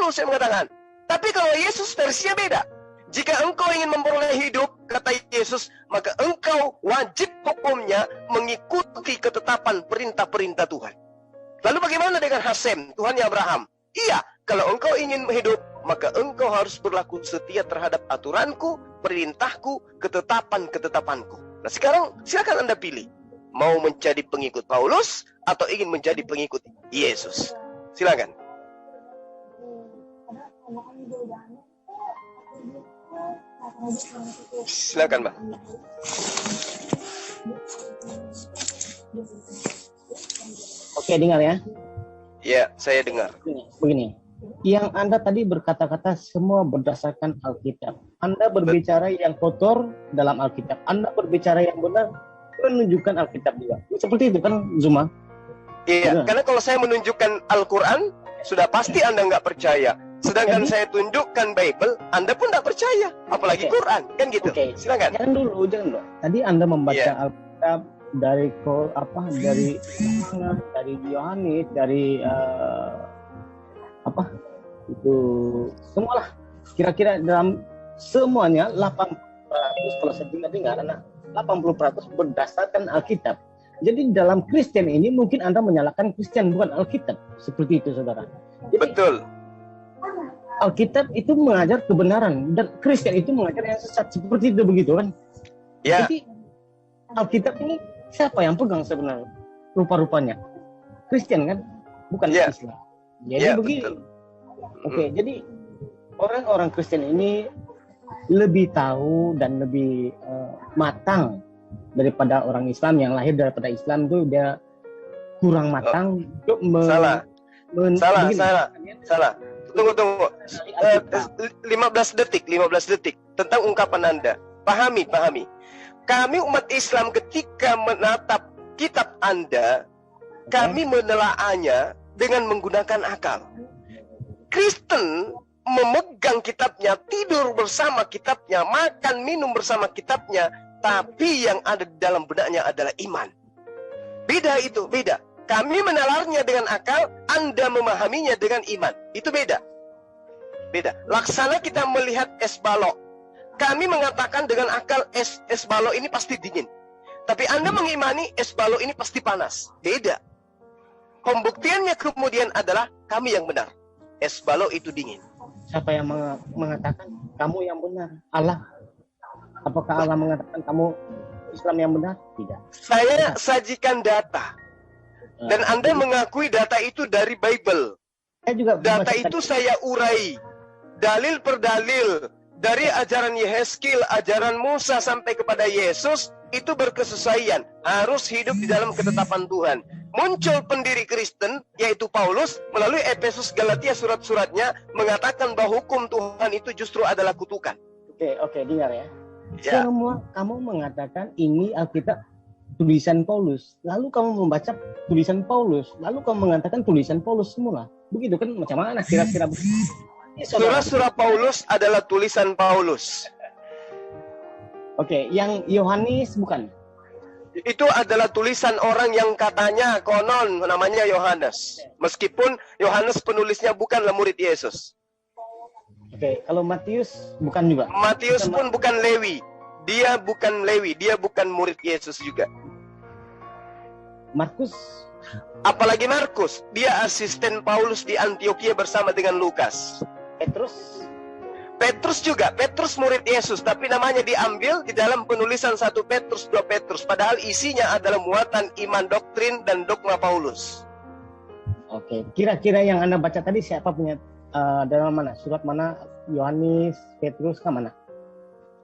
Paulus yang mengatakan. Tapi kalau Yesus versinya beda. Jika engkau ingin memperoleh hidup, kata Yesus, maka engkau wajib hukumnya mengikuti ketetapan perintah-perintah Tuhan. Lalu bagaimana dengan Hasem, Tuhannya Abraham? Iya, kalau engkau ingin hidup, maka engkau harus berlaku setia terhadap aturanku, perintahku, ketetapan-ketetapanku. Nah sekarang silakan Anda pilih. Mau menjadi pengikut Paulus atau ingin menjadi pengikut Yesus? Silakan. Silakan, Mbak. Oke, dengar ya. Ya, saya dengar. Begini, yang Anda tadi berkata-kata semua berdasarkan Alkitab. Anda berbicara yang kotor dalam Alkitab. Anda berbicara yang benar menunjukkan Alkitab juga. Seperti itu kan, Zuma? Iya, karena kalau saya menunjukkan Al-Quran, sudah pasti Anda nggak percaya. Sedangkan saya tunjukkan Bible, Anda pun nggak percaya. Apalagi Quran, kan gitu. Silakan. Jangan dulu. Tadi Anda membaca Alkitab dari Yohanes, dari itu semualah. Kira-kira dalam semuanya 80%, kalau saya dengar anak 80% berdasarkan Alkitab. Jadi dalam Kristen ini mungkin Anda menyalahkan Kristen, bukan Alkitab. Seperti itu, saudara. Jadi, betul. Alkitab itu mengajar kebenaran dan Kristen itu mengajar yang sesat. Seperti itu, begitu kan? Ya. Jadi Alkitab ini siapa yang pegang sebenarnya? Rupa-rupanya Kristen kan? Bukan Islam. Jadi begini. Oke, jadi orang-orang Kristen ini lebih tahu dan lebih matang daripada orang Islam yang lahir daripada Islam itu dia kurang matang untuk salah. Tunggu. 15 detik tentang ungkapan Anda. Pahami. Kami umat Islam ketika menatap kitab Anda, kami menelaahnya dengan menggunakan akal. Kristen memegang kitabnya, tidur bersama kitabnya, makan minum bersama kitabnya, tapi yang ada di dalam benaknya adalah iman. Beda itu, beda. Kami menalarnya dengan akal, Anda memahaminya dengan iman. Itu beda. Laksana kita melihat es balok. Kami mengatakan dengan akal es balok ini pasti dingin. Tapi Anda mengimani es balok ini pasti panas. Beda. Pembuktiannya kemudian adalah kami yang benar. Es balok itu dingin. Siapa yang mengatakan kamu yang benar? Allah. Apakah Allah mengatakan kamu Islam yang benar? Tidak. Saya sajikan data. Dan Anda mengakui data itu dari Bible. Data itu saya urai. Dalil per dalil. Dari ajaran Yehezkiel, ajaran Musa sampai kepada Yesus, itu berkesesuaian. Harus hidup di dalam ketetapan Tuhan. Muncul pendiri Kristen, yaitu Paulus, melalui Efesus, Galatia, surat-suratnya, mengatakan bahwa hukum Tuhan itu justru adalah kutukan. Oke, dengar ya. Semua kamu mengatakan ini Alkitab tulisan Paulus. Lalu kamu membaca tulisan Paulus. Lalu kamu mengatakan tulisan Paulus semula. Begitu kan, macam mana kira-kira? Surah-surah Paulus adalah tulisan Paulus. Oke, yang Yohanes bukan? Itu adalah tulisan orang yang katanya konon namanya Yohanes. Meskipun Yohanes penulisnya bukanlah murid Yesus. Oke, kalau Matius bukan juga? Matius pun bukan Lewi. Dia bukan Lewi, dia bukan murid Yesus juga. Markus? Apalagi Markus, dia asisten Paulus di Antioquia bersama dengan Lukas. Petrus juga, Petrus murid Yesus, tapi namanya diambil di dalam penulisan 1 Petrus, 2 Petrus. Padahal isinya adalah muatan iman, doktrin, dan dogma Paulus. Oke, kira-kira yang Anda baca tadi siapa punya, dalam mana? Surat mana? Yohanes, Petrus, ke mana?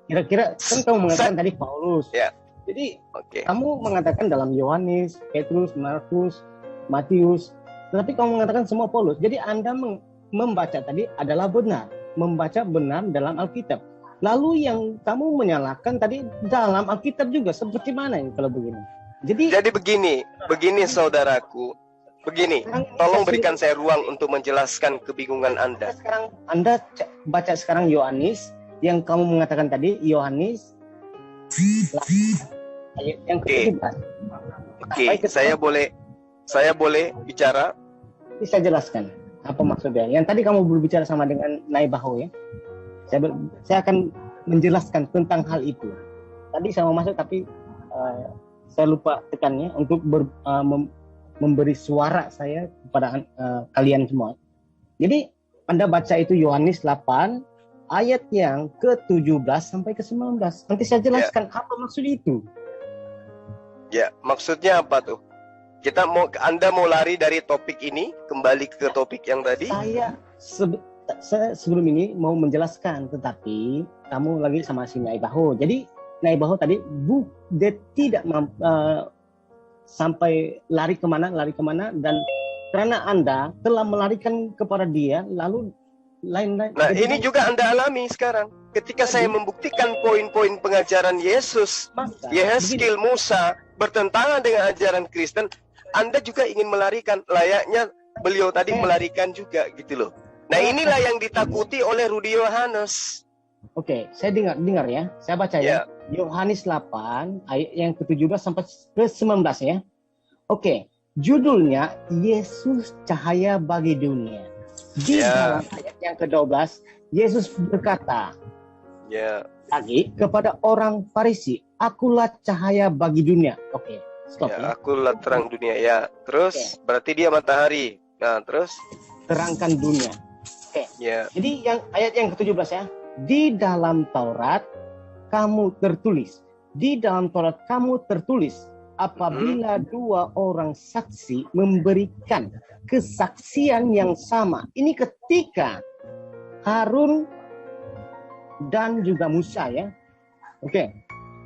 Kira-kira, kan kamu mengatakan tadi Paulus. Ya. Jadi, kamu mengatakan dalam Yohanes, Petrus, Markus, Matius, tetapi kamu mengatakan semua Paulus. Jadi Anda membaca tadi adalah benar, membaca benar dalam Alkitab. Lalu yang kamu menyalahkan tadi dalam Alkitab juga, seperti mana ini kalau begini? Jadi begini saudaraku, begini, tolong berikan saya ruang untuk menjelaskan kebingungan Anda. Sekarang Anda baca sekarang Yohanes, yang kamu mengatakan tadi Yohanes yang ke-17. Oke, saya boleh bicara? Bisa jelaskan. apa maksudnya. Yang tadi kamu berbicara sama dengan Naibaho ya. Saya akan menjelaskan tentang hal itu. Tadi saya mau masuk tapi saya lupa tekannya untuk memberi suara saya kepada kalian semua. Jadi Anda baca itu Yohanes 8 ayat yang ke-17 sampai ke-19. Nanti saya jelaskan apa maksud itu. Ya, maksudnya apa tuh? Anda mau lari dari topik ini kembali ke topik yang tadi? Saya sebelum ini mau menjelaskan, tetapi kamu lagi sama si Naibaho. Jadi Naibaho tadi dia tidak sampai lari kemana, dan karena Anda telah melarikan kepada dia, lalu lain-lain. Nah, ini juga Anda alami sekarang. Ketika saya membuktikan poin-poin pengajaran Yesus, Yehezkiel, Musa bertentangan dengan ajaran Kristen, Anda juga ingin melarikan, layaknya beliau tadi melarikan juga gitu loh. Nah, inilah yang ditakuti oleh Rudi Yohanes. Oke, saya dengar ya. Saya baca ya. Yohanes 8 ayat yang ke-17 sampai ke-19 ya. Oke, judulnya Yesus cahaya bagi dunia. Di dalam ayat yang ke-12, Yesus berkata lagi kepada orang Farisi, akulah cahaya bagi dunia. Oke, stop ya. Akulah terang dunia ya. Terus berarti dia matahari. Nah, terus terangkan dunia. Oke. Jadi yang ayat yang ke-17 ya. Di dalam Taurat kamu tertulis. Di dalam Taurat kamu tertulis, apabila dua orang saksi memberikan kesaksian yang sama. Ini ketika Harun dan juga Musa ya. Oke.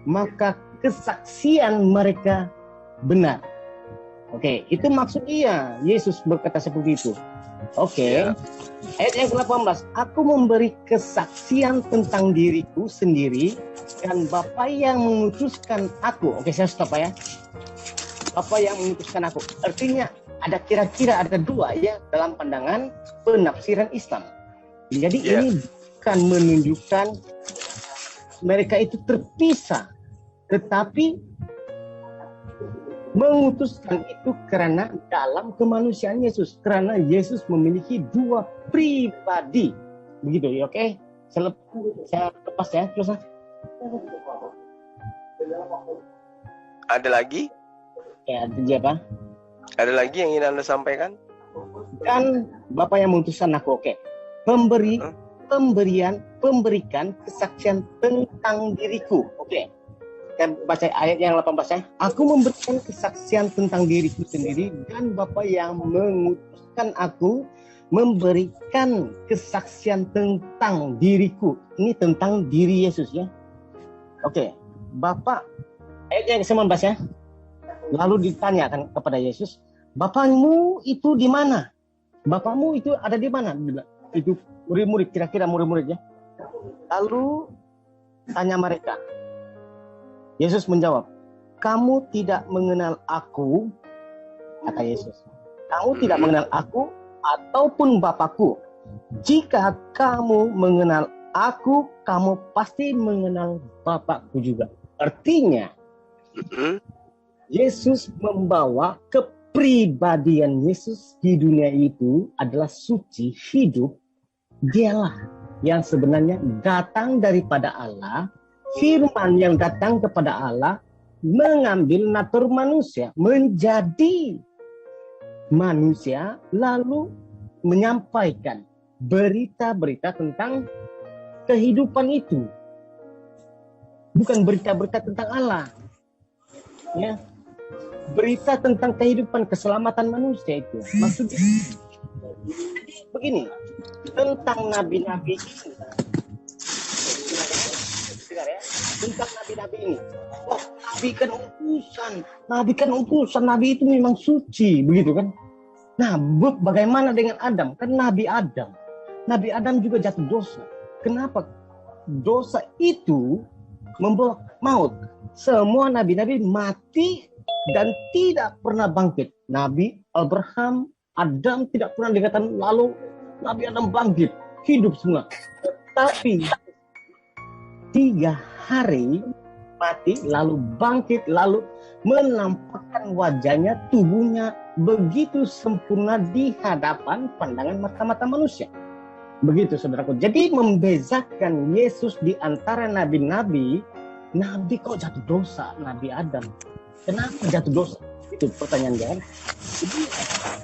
Maka kesaksian mereka benar. Oke, itu maksud dia. Yesus berkata seperti itu. Oke. Ayat yang ke-18, aku memberi kesaksian tentang diriku sendiri dan Bapa yang mengutuskan aku. Oke, saya stop ya. Bapa yang mengutuskan aku. Artinya ada kira-kira ada dua ya dalam pandangan penafsiran Islam. Jadi ini bukan menunjukkan mereka itu terpisah, tetapi mengutuskan itu karena dalam kemanusiaan Yesus, karena Yesus memiliki dua pribadi, begitu ya. Oke, saya lepas ya terus. Ada lagi? Ya, apa? Ada lagi yang ingin Anda sampaikan? Dan Bapa yang mengutuskan aku. Oke, memberikan kesaksian tentang diriku. Oke. Kan baca ayat yang 18 ya. Aku memberikan kesaksian tentang diriku sendiri dan Bapa yang mengutuskan aku memberikan kesaksian tentang diriku. Ini tentang diri Yesus ya. Oke. Bapa, ayat yang 19 ya. Lalu ditanyakan kepada Yesus, Bapamu itu di mana? Bapamu itu ada di mana? Itu murid-murid, kira-kira murid-murid ya. Lalu tanya mereka. Yesus menjawab, kamu tidak mengenal aku, kata Yesus. Kamu tidak mengenal aku ataupun Bapakku. Jika kamu mengenal aku, kamu pasti mengenal Bapakku juga. Artinya, Yesus membawa kepribadian Yesus di dunia itu adalah suci, hidup. Dialah yang sebenarnya datang daripada Allah. Firman yang datang kepada Allah mengambil natur manusia, menjadi manusia, lalu menyampaikan berita-berita tentang kehidupan itu. Bukan berita-berita tentang Allah. Ya. Berita tentang kehidupan, keselamatan manusia itu. Maksudnya begini, tentang nabi-nabi ini. Tentang nabi-nabi ini. Oh, nabi itu memang suci, begitu kan? Nah, bagaimana dengan Adam? Kan Nabi Adam juga jatuh dosa. Kenapa? Dosa itu membawa maut. Semua nabi-nabi mati dan tidak pernah bangkit. Nabi Abraham, Adam tidak pernah dikatakan, lalu Nabi Adam bangkit, hidup semua. Tetapi 3 hari mati, lalu bangkit, lalu menampakkan wajahnya, tubuhnya begitu sempurna di hadapan pandangan mata-mata manusia. Begitu saudaraku. Jadi membezakan Yesus di antara nabi-nabi, nabi kok jatuh dosa, Nabi Adam. Kenapa jatuh dosa? Itu pertanyaan dia. Jadi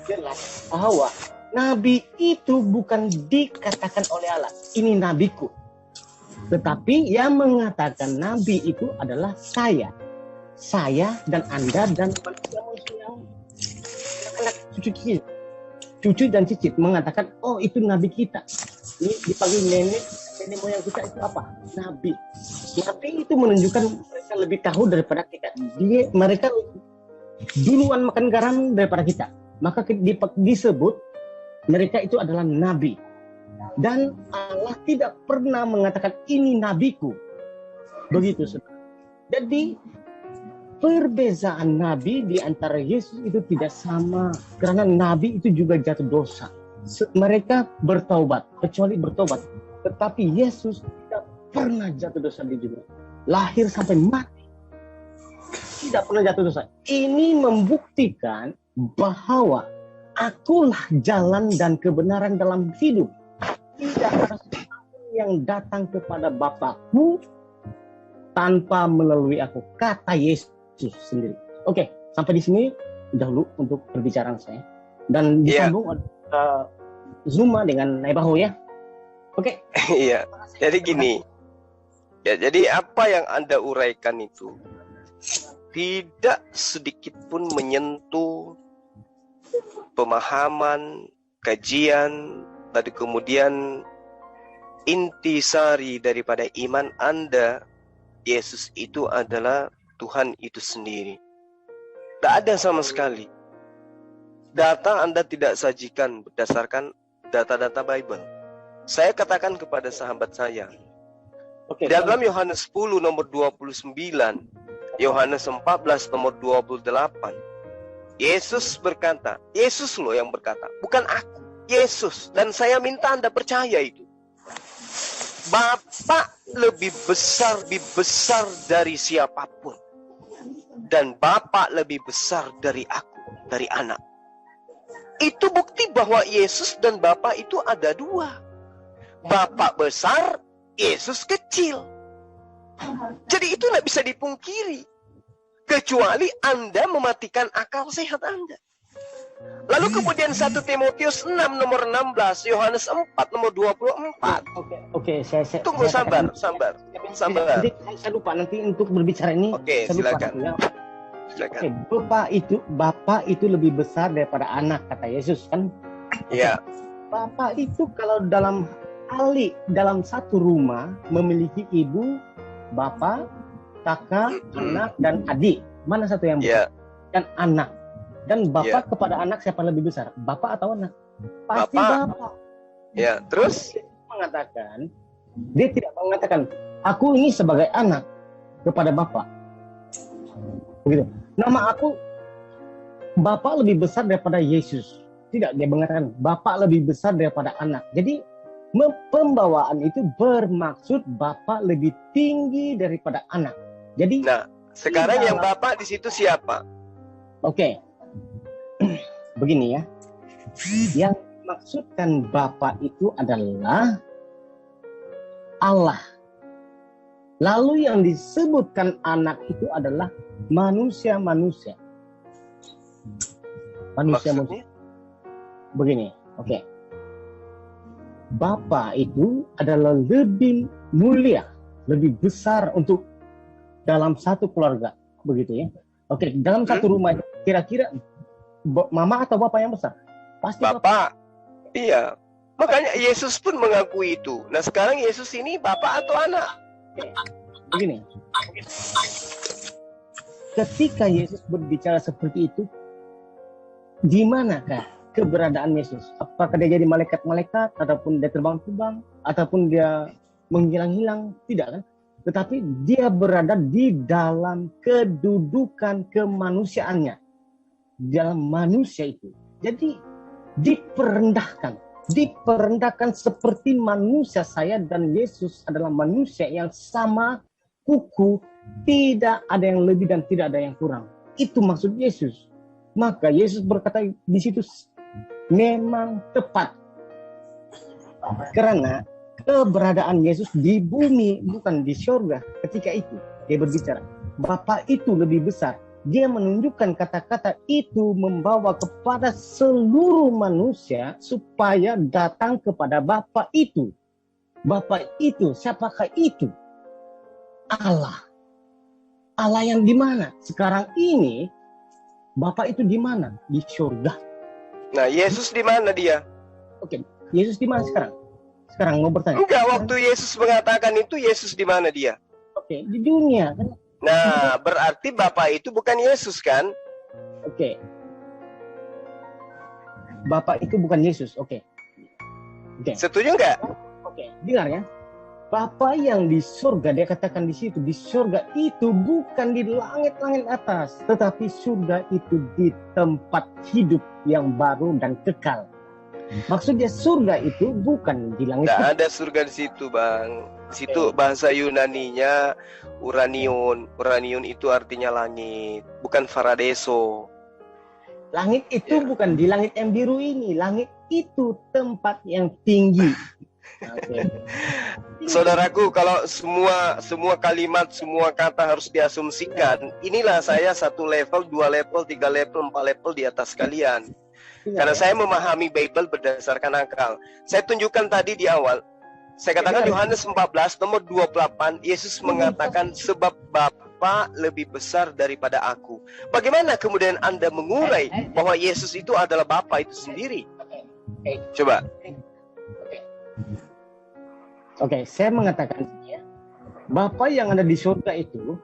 jelas bahwa nabi itu bukan dikatakan oleh Allah, ini nabiku. Tetapi yang mengatakan nabi itu adalah saya. Saya dan Anda dan manusia-manusia yang anak-anak cucu dan cicit mengatakan, oh itu nabi kita. Ini dipanggil nenek moyang kita itu apa? Nabi. Nabi itu menunjukkan mereka lebih tahu daripada kita. Mereka duluan makan garam daripada kita. Maka disebut mereka itu adalah nabi. Dan Allah tidak pernah mengatakan ini nabiku. Begitu, saudara. Jadi perbezaan nabi di antara Yesus itu tidak sama. Karena nabi itu juga jatuh dosa. Mereka bertaubat, kecuali bertobat. Tetapi Yesus tidak pernah jatuh dosa di dunia. Lahir sampai mati. Tidak pernah jatuh dosa. Ini membuktikan bahwa akulah jalan dan kebenaran dalam hidup. Tidak ada sesuatu yang datang kepada Bapakku tanpa melalui aku. Kata Yesus sendiri. Oke, sampai di sini dahulu untuk perbicaraan saya. Dan disambung Zuma dengan Naibaho ya. Oke. Iya. Jadi gini. Ya, jadi apa yang Anda uraikan itu tidak sedikit pun menyentuh pemahaman, kajian, tadi kemudian intisari daripada iman Anda, Yesus itu adalah Tuhan itu sendiri. Tidak ada sama sekali. Data Anda tidak sajikan berdasarkan data-data Bible. Saya katakan kepada sahabat saya, dalam Yohanes 10 nomor 29, Yohanes 14 nomor 28, Yesus berkata, Yesus loh yang berkata, bukan aku, Yesus. Dan saya minta Anda percaya itu. Bapa lebih besar dari siapapun. Dan Bapa lebih besar dari aku, dari anak. Itu bukti bahwa Yesus dan Bapa itu ada dua. Bapa besar, Yesus kecil. Jadi itu tidak bisa dipungkiri. Kecuali Anda mematikan akal sehat Anda. Lalu kemudian 1 Timotius 6 nomor 16, Yohanes 4 nomor 24. Oke, saya tunggu, sabar. Nanti saya lupa nanti untuk berbicara ini. Oke, silakan. Oke, Bapa itu lebih besar daripada anak, kata Yesus kan? Iya. Bapa itu kalau dalam satu rumah memiliki ibu, bapak, kakak, anak dan adik. Mana satu yang besar? Dan anak. Dan bapak kepada anak siapa lebih besar? Bapak atau anak? Pasti bapak. Ya, terus dia tidak mengatakan aku ini sebagai anak kepada bapak. Begitu. Nama aku bapak lebih besar daripada Yesus. Tidak, dia mengatakan bapak lebih besar daripada anak. Jadi pembawaan itu bermaksud bapak lebih tinggi daripada anak. Jadi sekarang yang bapak di situ siapa? Oke. Begini ya. Yang dimaksudkan bapak itu adalah Allah. Lalu yang disebutkan anak itu adalah manusia-manusia. Manusia-manusia. Begini, oke. Bapa itu adalah lebih mulia, lebih besar untuk dalam satu keluarga, begitu ya. Oke, dalam satu rumah kira-kira mama atau bapak yang besar? Pasti bapak. Iya. Makanya Yesus pun mengakui itu. Nah, sekarang Yesus ini bapak atau anak? Begini. Ketika Yesus berbicara seperti itu, di manakah keberadaan Yesus? Apakah dia jadi malaikat-malaikat, ataupun dia terbang-terbang, ataupun dia menghilang-hilang? Tidak kan? Tetapi dia berada di dalam kedudukan kemanusiaannya. Dalam manusia itu. Jadi diperendahkan seperti manusia saya dan Yesus adalah manusia yang sama kuku, tidak ada yang lebih dan tidak ada yang kurang. Itu maksud Yesus. Maka Yesus berkata di situ memang tepat. Karena keberadaan Yesus di bumi bukan di surga. Ketika itu dia berbicara, Bapa itu lebih besar. Dia menunjukkan kata-kata itu membawa kepada seluruh manusia supaya datang kepada Bapa itu. Bapa itu, siapakah itu? Allah. Allah yang di mana? Sekarang ini Bapa itu di mana? Di surga. Nah, Yesus di mana dia? Oke, Yesus di mana sekarang? Sekarang mau bertanya. Enggak, waktu Yesus mengatakan itu, Yesus di mana dia? Oke, di dunia kan. Nah, berarti Bapa itu bukan Yesus kan? Oke. Bapa itu bukan Yesus. Oke. Oke. Setuju nggak? Oke, dengar ya. Bapa yang di surga, dia katakan di situ, di surga itu bukan di langit-langit atas, tetapi surga itu di tempat hidup yang baru dan kekal. Maksudnya surga itu bukan di langit. Nggak ada surga di situ, Bang. Di situ bahasa Yunaninya uranion. Uranion itu artinya langit, bukan Faradeso. Langit itu bukan di langit yang biru ini. Langit itu tempat yang tinggi. Okay. Saudaraku, kalau semua kalimat, semua kata harus diasumsikan, inilah saya 1 level, 2 level, 3 level, 4 level di atas kalian. Karena saya memahami Bible berdasarkan akal. Saya tunjukkan tadi di awal. Saya katakan Yohanes 14 nomor 28, Yesus mengatakan sebab Bapa lebih besar daripada aku. Bagaimana kemudian Anda mengurai bahwa Yesus itu adalah Bapa itu sendiri? Coba. Oke, saya mengatakan Bapa yang ada di surga itu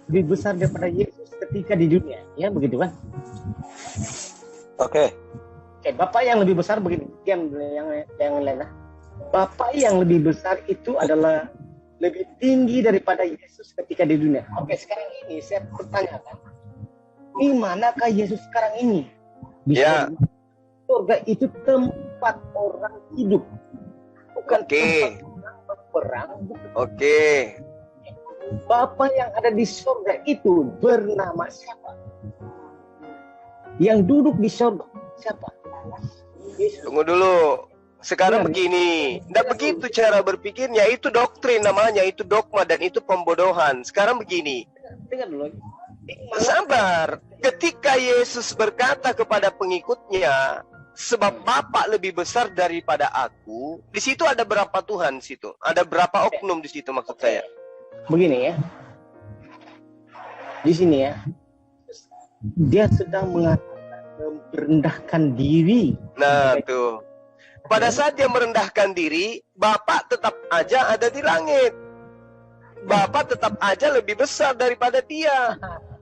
lebih besar daripada Yesus ketika di dunia, ya begitu kan? Oke. Bapa yang lebih besar begini, yang lain. Bapa yang lebih besar itu adalah lebih tinggi daripada Yesus ketika di dunia. Oke, sekarang ini saya pertanyakan, di manakah Yesus sekarang ini? Di surga. Surga itu tempat orang hidup, bukan tempat orang berperang. Oke. Bapa yang ada di surga itu bernama siapa? Yang duduk di surga siapa? Yesus. Tunggu dulu. Sekarang begini, tidak begitu cara berpikirnya, itu doktrin namanya, itu dogma dan itu pembodohan. Sekarang begini, Dengar dulu. sabar. Ketika Yesus berkata kepada pengikutnya, sebab Bapa lebih besar daripada aku, di situ ada berapa Tuhan di situ? Ada berapa oknum di situ maksud saya? Begini ya, di sini ya, dia sedang merendahkan diri. Nah tuh. Pada saat dia merendahkan diri, Bapa tetap aja ada di langit. Bapa tetap aja lebih besar daripada dia.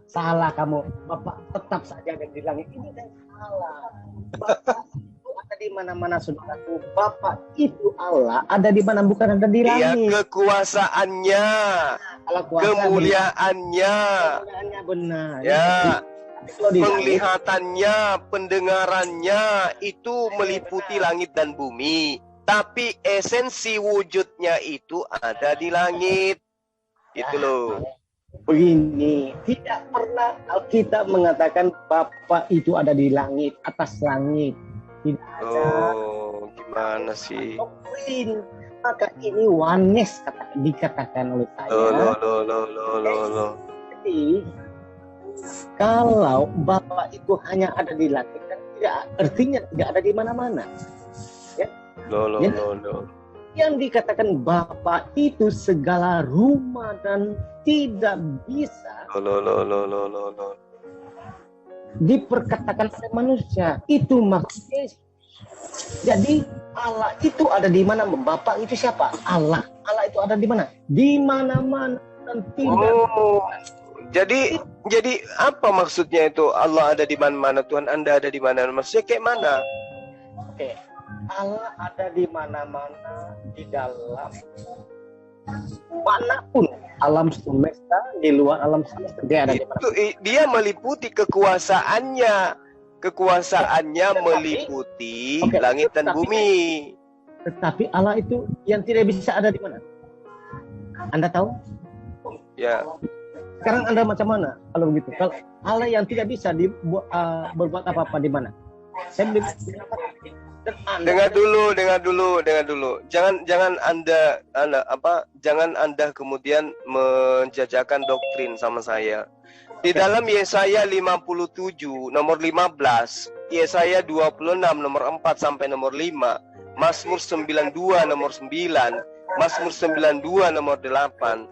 Salah kamu. Bapak tetap saja ada di langit. Ini kan salah. Bapak itu ada di mana-mana, saudaraku. Bapak itu Allah ada di mana, bukan ada di langit. Iya, kekuasaannya, kemuliaannya. Kemuliaannya benar. Ya. Penglihatannya, pendengarannya itu meliputi langit dan bumi. Tapi esensi wujudnya itu ada di langit. Itu loh. Begini, tidak pernah Alkitab mengatakan Bapa itu ada di langit, atas langit. Tidak ada. Oh, gimana sih? Doktrin. Maka ini oneness dikatakan oleh saya. Loh. Jadi, kalau Bapa itu hanya ada di langit, kan tidak artinya tidak ada di mana-mana. Ya? Loh. Yang dikatakan Bapa itu segala rumah dan tidak bisa diperkatakan oleh manusia. Itu maksudnya. Jadi Allah itu ada di mana? Bapa itu siapa? Allah. Allah itu ada di mana? Di mana-mana dan tidak. Jadi apa maksudnya itu Allah ada di mana-mana, Tuhan Anda ada di mana? Maksudnya kayak mana? Oke. Allah ada di mana-mana, di dalam manapun alam semesta, di luar alam semesta dia ada di mana. Dia meliputi kekuasaannya. Kekuasaannya meliputi langit dan bumi. Tetapi Allah itu yang tidak bisa ada di mana? Anda tahu? Ya. Sekarang Anda macam mana kalau begitu? Kalau Allah yang tidak bisa berbuat apa-apa di mana? Saya belum. Dengar dulu. Jangan Anda kemudian menjajakan doktrin sama saya. Di dalam Yesaya 57 nomor 15, Yesaya 26 nomor 4 sampai nomor 5, Mazmur 92 nomor 9, Mazmur 92 nomor 8.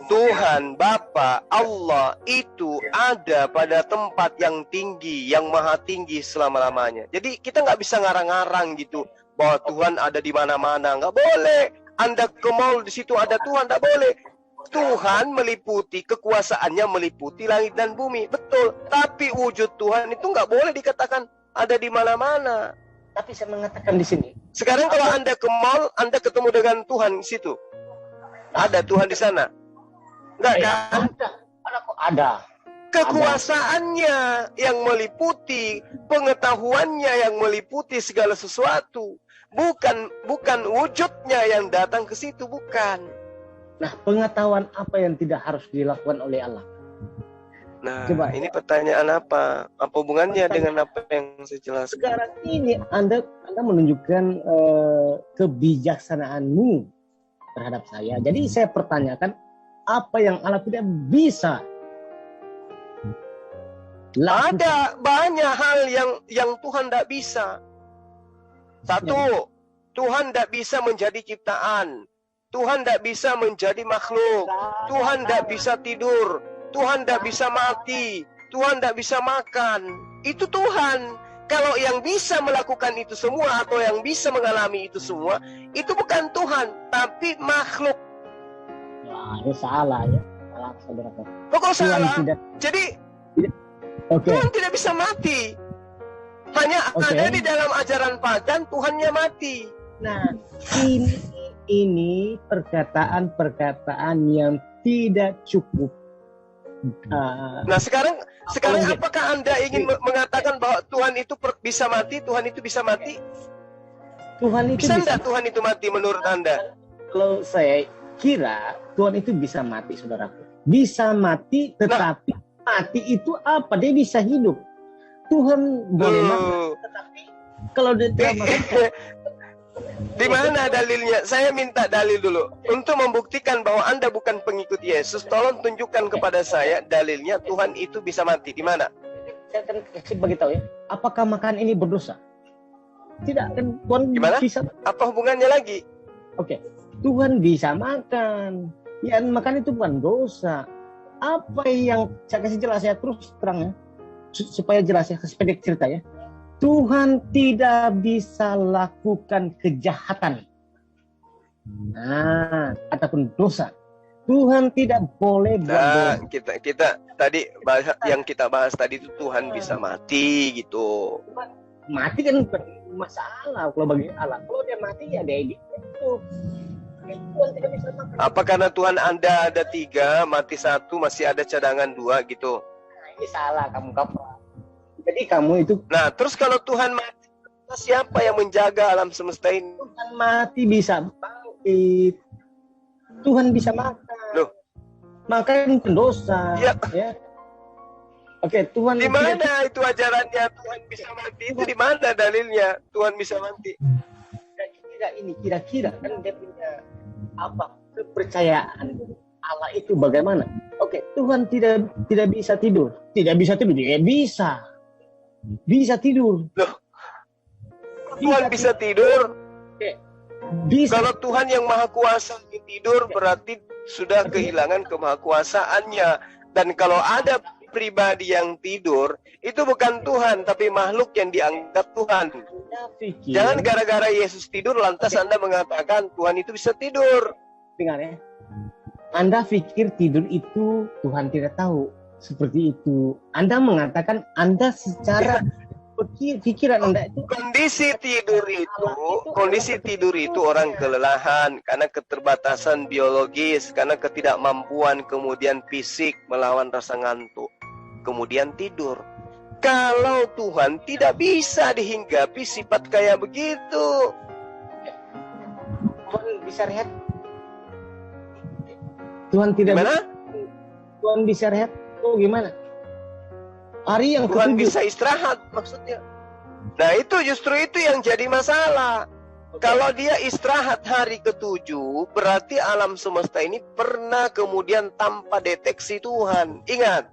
Tuhan Bapa Allah itu ada pada tempat yang tinggi, yang maha tinggi selama-lamanya. Jadi kita nggak bisa ngarang-ngarang gitu bahwa Tuhan ada di mana-mana. Nggak boleh. Anda ke mall di situ ada Tuhan, nggak boleh. Tuhan meliputi, kekuasaannya meliputi langit dan bumi, betul. Tapi wujud Tuhan itu nggak boleh dikatakan ada di mana-mana. Tapi saya mengatakan di sini. Sekarang kalau Anda ke mall, Anda ketemu dengan Tuhan di situ. Ada Tuhan di sana. Enggak kan? Ada. Kekuasaannya yang meliputi, pengetahuannya yang meliputi segala sesuatu. Bukan wujudnya yang datang ke situ, bukan. Nah, pengetahuan apa yang tidak harus dilakukan oleh Allah? Nah, coba. Ini pertanyaan apa? Apa hubungannya dengan apa yang saya jelaskan? Sekarang ini Anda menunjukkan kebijaksanaanmu terhadap saya. Jadi saya pertanyakan, apa yang Allah tidak bisa lakukan? Ada banyak hal yang Tuhan tidak bisa. Satu, Tuhan tidak bisa menjadi ciptaan. Tuhan tidak bisa menjadi makhluk. Tuhan tidak bisa tidur. Tuhan tidak bisa mati. Tuhan tidak bisa makan. Itu Tuhan. Kalau yang bisa melakukan itu semua atau yang bisa mengalami itu semua, itu bukan Tuhan, tapi makhluk. Wah, ini salah ya. Salah, saudara. Kok salah? Tidak. Jadi Okay. Tuhan tidak bisa mati. Hanya ada di dalam ajaran pagan Tuhannya mati. Nah, ini perkataan-perkataan yang tidak cukup. Nah, sekarang apakah Anda ingin mengatakan bahwa Tuhan itu bisa mati? Tuhan itu bisa mati? Tuhan itu bisa enggak Tuhan itu mati menurut Anda? Kalau saya kira Tuhan itu bisa mati, saudaraku. Bisa mati, tetapi mati itu apa? Dia bisa hidup. Tuhan boleh mati, tetapi kalau dia tidak mati. Di mana dalilnya? Saya minta dalil dulu. Untuk membuktikan bahwa Anda bukan pengikut Yesus, tolong tunjukkan kepada saya dalilnya Tuhan itu bisa mati. Di mana? Saya akan kasih beritahu ya. Apakah makan ini berdosa? Tidak, kan Tuhan bisa. Apa hubungannya lagi? Oke. Tuhan bisa makan. Ya, makan itu bukan dosa. Apa yang saya kasih jelas ya, terus terang ya. Supaya jelas ya, sepedek cerita ya. Tuhan tidak bisa lakukan kejahatan. Nah, ataupun dosa. Tuhan tidak boleh buat dosa. Kita tadi yang kita bahas tadi itu Tuhan bisa mati gitu. Mati kan bukan masalah kalau bagi Allah. Kalau dia mati ya dia hidup. Tuhan tidak bisa makan. Apa karena Tuhan Anda ada 3, mati 1, masih ada cadangan 2 gitu? Nah, ini salah kamu kaprah. Jadi kamu itu. Nah, terus kalau Tuhan mati, siapa yang menjaga alam semesta ini? Tuhan mati bisa bangkit. Tuhan bisa makan. Loh, makan pendosa. Ya. Oke, Tuhan. Di mana itu ajarannya Tuhan bisa mati? Itu di mana dalilnya Tuhan bisa mati? Kira-kira kan dia punya apa kepercayaan Allah itu bagaimana? Oke, Tuhan tidak bisa tidur. Tidak bisa tidur, dia bisa. Bisa tidur. Loh, Tuhan bisa tidur? Oke. Bisa. Kalau Tuhan yang maha kuasa tidur, berarti sudah kehilangan kemahakuasaannya. Dan kalau ada pribadi yang tidur, itu bukan Tuhan, tapi makhluk yang dianggap Tuhan. Jangan gara-gara Yesus tidur, lantas Anda mengatakan Tuhan itu bisa tidur. Dengar ya. Anda pikir tidur itu Tuhan tidak tahu. Seperti itu. Anda mengatakan Anda secara pikiran Anda itu kondisi tidur itu orang kelelahan karena keterbatasan biologis, karena ketidakmampuan kemudian fisik melawan rasa ngantuk. Kemudian tidur. Kalau Tuhan tidak bisa dihinggapi sifat kayak begitu. Tuhan bisa rehat. Tuhan tidak Gimana? Tuhan bisa rehat? Oh gimana? Hari yang Tuhan ketujuh. bisa istirahat maksudnya. Nah itu justru itu yang jadi masalah. Kalau dia istirahat hari ketujuh, berarti alam semesta ini pernah kemudian tanpa deteksi Tuhan. Ingat,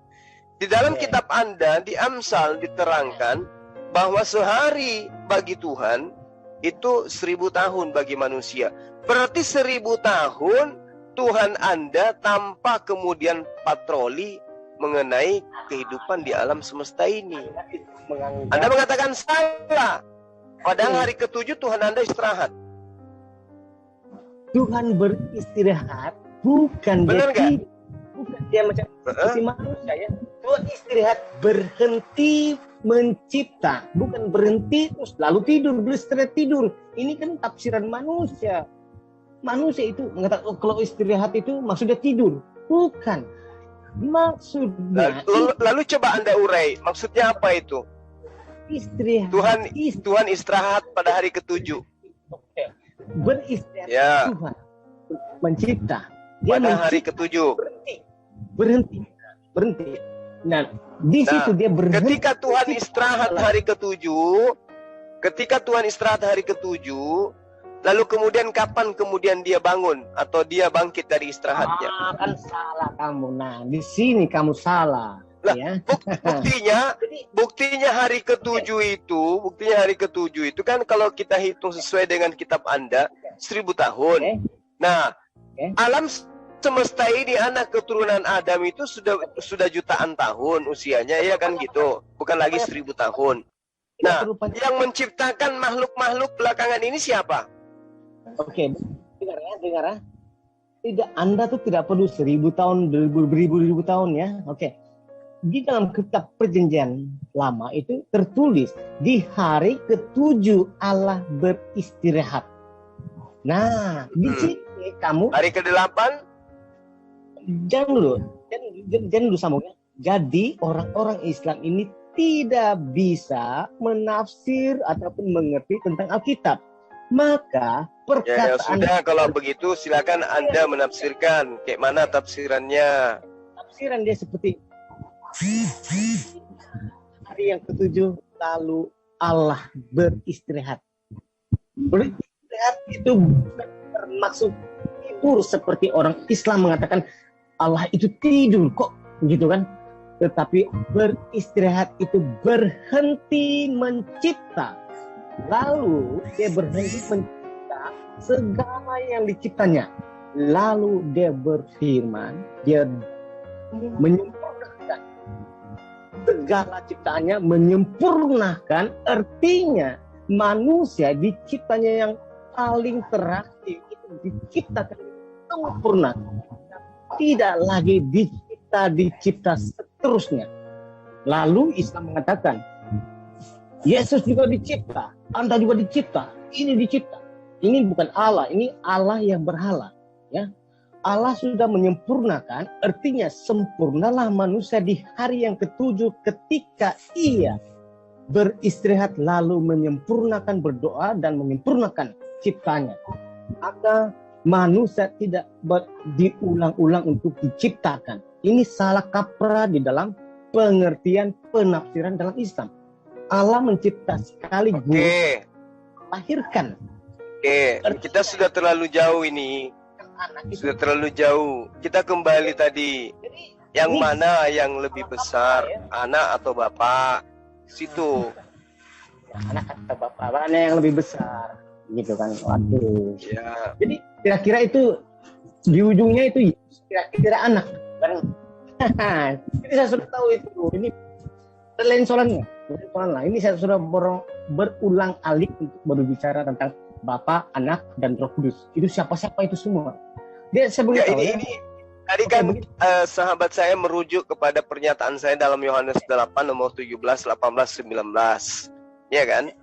di dalam kitab Anda, di Amsal diterangkan bahwa sehari bagi Tuhan itu 1000 tahun bagi manusia. Berarti 1000 tahun Tuhan Anda tanpa kemudian patroli mengenai kehidupan di alam semesta ini. Anda mengatakan salah. Padahal hari ketujuh Tuhan Anda istirahat. Tuhan beristirahat bukan Benar berarti bukan dia macam seperti manusia ya. Tuhan istirahat berhenti mencipta, bukan berhenti terus lalu tidur, beristirahat tidur. Ini kan tafsiran manusia. Manusia itu mengatakan oh, kalau istirahat itu maksudnya tidur. Bukan. Maksudnya Lalu coba Anda urai, maksudnya apa itu? istirahat. Tuhan istirahat pada hari ketujuh. Beristirahat Ya. Tuhan mencipta. Dia Pada hari mencipta, ketujuh. berhenti. Nah, di situ dia berhenti. Ketika Tuhan istirahat hari ketujuh, lalu kemudian kapan kemudian dia bangun atau dia bangkit dari istirahatnya? Kan salah kamu. Nah, di sini kamu salah. Lah, Ya. buktinya hari ketujuh itu kan kalau kita hitung sesuai dengan kitab Anda 1000 tahun. Oke. Nah, Oke. alam semesta ini anak keturunan Adam itu sudah jutaan tahun usianya, ya kan gitu. Bukan lagi 1000 tahun. Nah, yang menciptakan makhluk-makhluk belakangan ini siapa? Oke, dengar ya. Tidak, Anda tuh tidak perlu 1000 tahun, beribu-ribu tahun ya. Oke. Di dalam kitab Perjanjian Lama itu tertulis di hari ketujuh Allah beristirahat. Nah, di sini kamu Hari ke-8? jangan dulu sambungnya. Jadi orang-orang Islam ini tidak bisa menafsir ataupun mengerti tentang Alkitab. Maka Ya perkataan sudah, kalau begitu silakan Anda menafsirkan. Kayak mana tafsirannya? tafsiran dia seperti hari yang ketujuh lalu Allah beristirahat. Beristirahat itu bukan bermaksud tidur seperti orang Islam mengatakan Allah itu tidur kok gitu kan. Tetapi beristirahat itu berhenti mencipta. Lalu dia berhenti mencipta segala yang diciptanya. Lalu dia berfirman, dia menyempurnakan segala ciptaannya, menyempurnakan artinya manusia diciptanya yang paling terakhir itu diciptakan sempurna, tidak lagi dicipta seterusnya. Lalu Islam mengatakan Yesus juga dicipta, Anda juga dicipta, ini dicipta. Ini bukan Allah, ini Allah yang berhala, ya. Allah sudah menyempurnakan, artinya sempurnalah manusia di hari yang ketujuh ketika ia beristirahat lalu menyempurnakan berdoa dan menyempurnakan ciptanya. Maka manusia tidak diulang-ulang untuk diciptakan. Ini salah kaprah di dalam pengertian penafsiran dalam Islam. Allah mencipta sekaligus lahirkan. Oke, kita sudah terlalu jauh ini. Sudah terlalu jauh. Kita kembali tadi. Yang mana yang lebih besar, anak atau bapak? Situ. Anak atau bapak, mana yang lebih besar? Gitu kan. Waduh. Ya. Jadi kira-kira itu di ujungnya itu kira-kira anak. Jadi saya sudah tahu itu. Ini lain soalnya. Ini saya sudah berulang alik untuk berbicara tentang Bapa, Anak, dan Roh Kudus. Itu siapa-siapa itu semua. Dia saya beritahu ya. Ini tadi kan sahabat saya merujuk kepada pernyataan saya dalam Yohanes 8 nomor 17, 18, 19. Ya kan?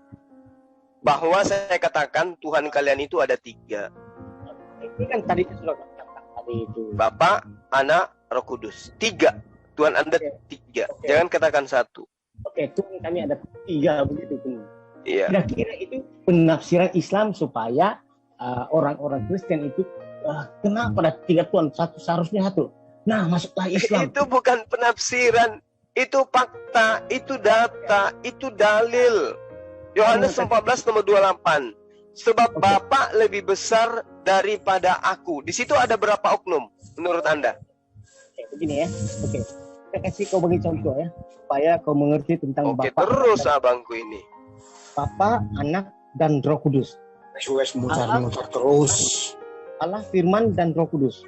Bahwa saya katakan Tuhan kalian itu ada 3. Ini kan tadi sudah katakan tadi itu. Bapa, Anak, Roh Kudus. 3. Tuhan Anda 3. Jangan katakan 1. Oke, Tuhan kami ada 3 begitu. Iya. Kira-kira itu penafsiran Islam supaya orang-orang Kristen itu kenapa ada 3 Tuhan, satu seharusnya 1. Nah, masuklah Islam. Itu bukan penafsiran, itu fakta, itu data, itu dalil. Yohanes 14 nomor 28. Sebab Bapa lebih besar daripada aku. Di situ ada berapa oknum menurut Anda? Begini ya. Oke. Saya kasih kau bagi contoh ya, supaya kau mengerti tentang Oke, Bapa. terus abangku ini. Bapa, Anak, dan Roh Kudus. Mutar terus. Allah, Firman, dan Roh Kudus.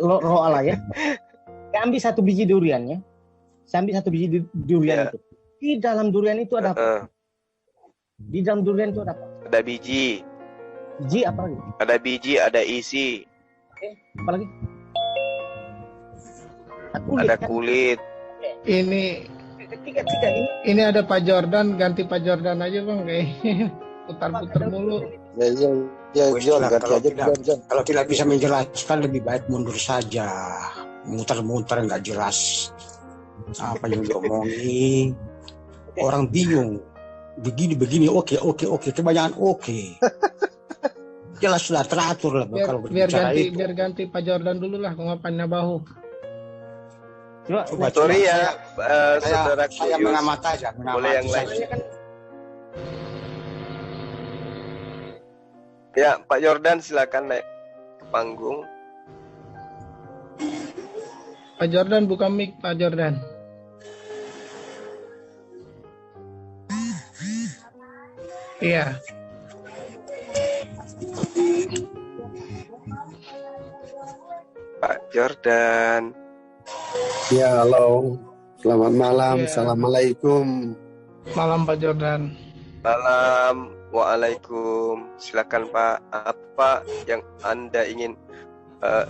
Roh Allah ya. Saya ambil satu biji durian ya. Saya ambil satu biji durian itu. Di dalam durian itu ada apa? Di dalam durian itu ada apa? Ada biji. Biji apa lagi? Ada biji, ada isi. Apa lagi? Ada kulit. Ini Tiga ini. ini ada Pak Jordan, ganti Pak Jordan aja bang, kayak putar-putar mulu. John, kalau tidak bisa menjelaskan lebih baik mundur saja. Muter-muter nggak jelas apa yang diomongin. Orang bingung. Begini, oke, kebanyakan oke. Jelas sudah teratur lah kalau berbicara itu. Biar ganti Pak Jordan dulu lah, ngapain bahu. Coba, Sorry ya, saudara saya Kuyus. mengamat aja. Boleh yang lain. saja. Ya, Pak Jordan silakan naik ke panggung. Pak Jordan buka mic, Pak Jordan. Iya. Pak Jordan. Ya, halo. Selamat malam. Ya. Assalamualaikum. Malam Pak Jordan. Malam. Waalaikum. Silakan Pak, apa yang Anda ingin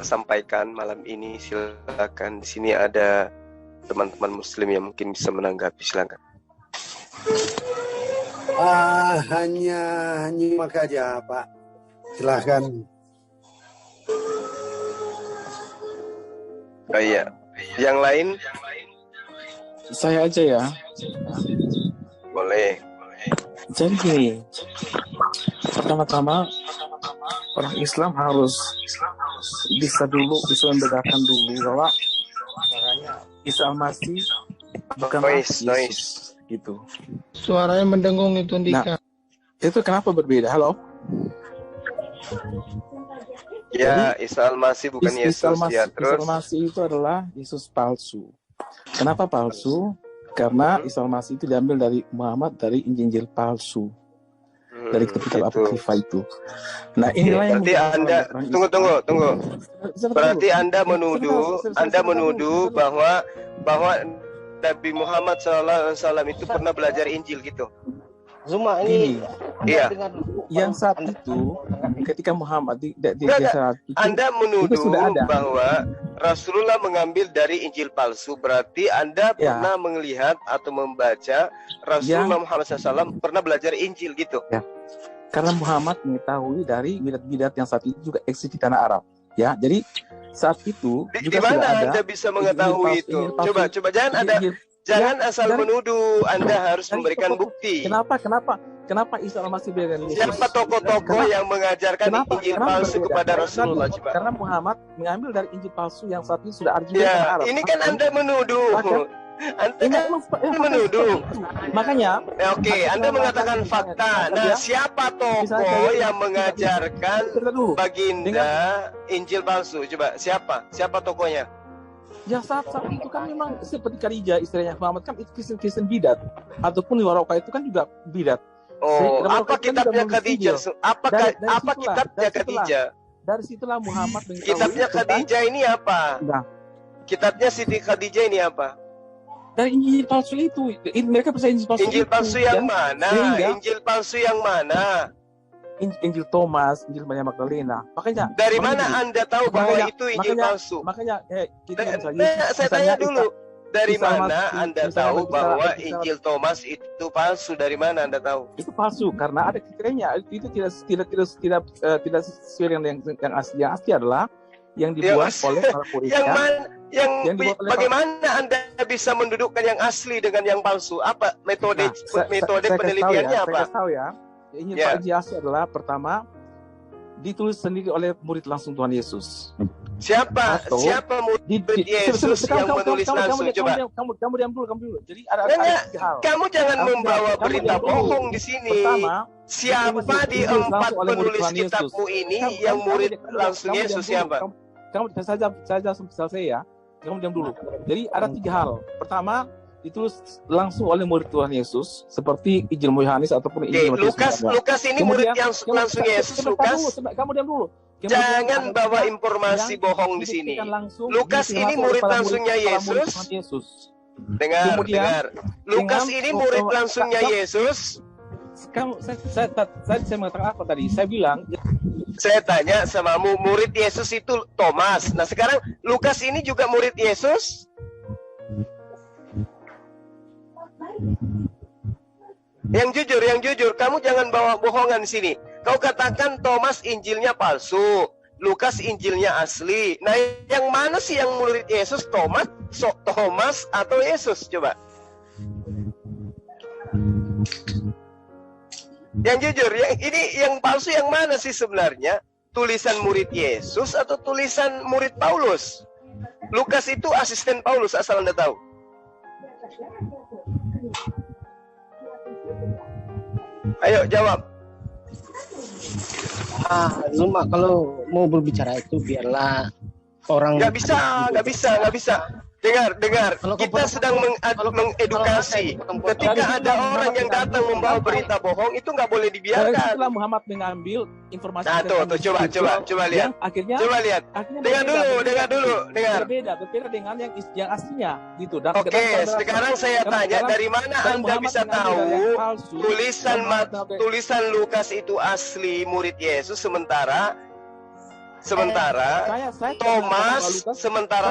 sampaikan malam ini? Silakan. Di sini ada teman-teman Muslim yang mungkin bisa menanggapi. Silakan. Hanya nyimak aja, Pak. Silahkan. Oh iya. Yang lain? Saya aja ya. Boleh. Jadi gini, pertama-tama orang Islam harus bisa membedakan dulu bahwa Isa Al-Masih bukanlah Yesus gitu. Suaranya mendengung itu Ndika. Itu kenapa berbeda? Halo? Ya, Isa Al-Masih bukan Yesus. Ya, terus. Isa Al-Masih itu adalah Yesus palsu. Kenapa palsu? Karena Isa Al-Masih itu diambil dari Muhammad dari Injil palsu. Dari kitab Apokrifa itu. Nah, inilah yang berarti Anda tunggu. Berarti Anda menuduh bahwa Nabi Muhammad SAW itu pernah belajar Injil gitu. Zuma ini. Iya. Yang saat itu ketika Muhammad Anda menuduh bahwa Rasulullah mengambil dari Injil palsu. Berarti Anda pernah melihat atau membaca Rasulullah Muhammad SAW pernah belajar Injil gitu. Ya. Karena Muhammad mengetahui dari bidat-bidat yang saat itu juga eksis di tanah Arab. Ya, jadi saat itu di mana Anda bisa mengetahui itu? Coba jangan asal menuduh. Anda harus memberikan bukti. Kenapa Isa Al-Masih beda dengan Yesus? Siapa tokoh-tokoh yang mengajarkan Injil palsu kepada Rasulullah? Coba. Karena Muhammad mengambil dari Injil palsu yang saat itu sudah ada di tanah Arab. Ini kan Anda menuduh. Anda menuduh. Makanya. Oke, Anda mengatakan fakta. Nah, siapa tokoh yang mengajarkan baginda Injil palsu? Coba, siapa tokohnya? Ya saat itu kan memang seperti Khadijah istrinya Muhammad kan itu Kristen bidat ataupun Waroka itu kan juga bidat. Oh, apa kitabnya Khadijah? Apa kitabnya Khadijah? Dari situlah Muhammad mengetahui. Kitabnya Khadijah ini apa? Nah, kitabnya Siti Khadijah ini apa? Dari Injil palsu itu. Mereka percaya Injil palsu. Injil palsu yang mana? Injil palsu yang mana? Injil Thomas, Injil Maria Magdalena. Makanya dari mana Anda tahu bahwa itu Injil palsu? Makanya saya tanya dulu. Dari mana Anda tahu bahwa Injil Thomas itu palsu? Dari mana Anda tahu? Itu palsu karena ada kriterianya. Itu tidak sesuai dengan yang asli. Yang asli adalah yang dibuat oleh para Kristen. Bagaimana Anda bisa mendudukkan yang asli dengan yang palsu? Apa metode penelitiannya apa? Saya tahu ya. Injil asli adalah pertama ditulis sendiri oleh murid langsung Tuhan Yesus. Siapa Atau murid Yesus yang menulis langsung? Coba. Kamu diam dulu. Jadi ada tiga hal. Kamu jangan membawa berita bohong di sini. Pertama, siapa di 4 penulis kitabmu ini yang murid langsung Yesus siapa? Kamu saja selesai ya. Kamu diam dulu. Jadi ada tiga hal. Pertama, ditulis langsung oleh murid Tuhan Yesus seperti Injil Yohanes ataupun Injil Matius. Lukas ini murid yang langsung Yesus. Lukas. Kamu diam dulu. Jangan bawa informasi bohong di sini. Lukas ini murid langsungnya Yesus. Dengar. Lukas ini murid langsungnya Yesus. Saya mengatakan apa tadi? Saya tanya samamu, murid Yesus itu Thomas. Nah sekarang Lukas ini juga murid Yesus. Yang jujur, kamu jangan bawa bohongan di sini. Kau katakan Thomas Injilnya palsu, Lukas Injilnya asli. Nah, yang mana sih yang murid Yesus? Thomas atau Yesus? Coba. Yang jujur, yang palsu yang mana sih sebenarnya? Tulisan murid Yesus atau tulisan murid Paulus? Lukas itu asisten Paulus, asal Anda tahu. Ayo jawab. Cuma kalau mau berbicara itu biarlah orang. Nggak bisa. Dengar. Kita sedang mengedukasi. Ketika ada orang yang datang membawa berita bohong, itu nggak boleh dibiarkan. Setelah Muhammad mengambil informasi. Nah, coba lihat. Coba lihat. Dengar dulu. Berbeda dengan yang aslinya, gitu. Oke, sekarang saya tanya, dari mana Anda bisa tahu tulisan Lukas itu asli murid Yesus, sementara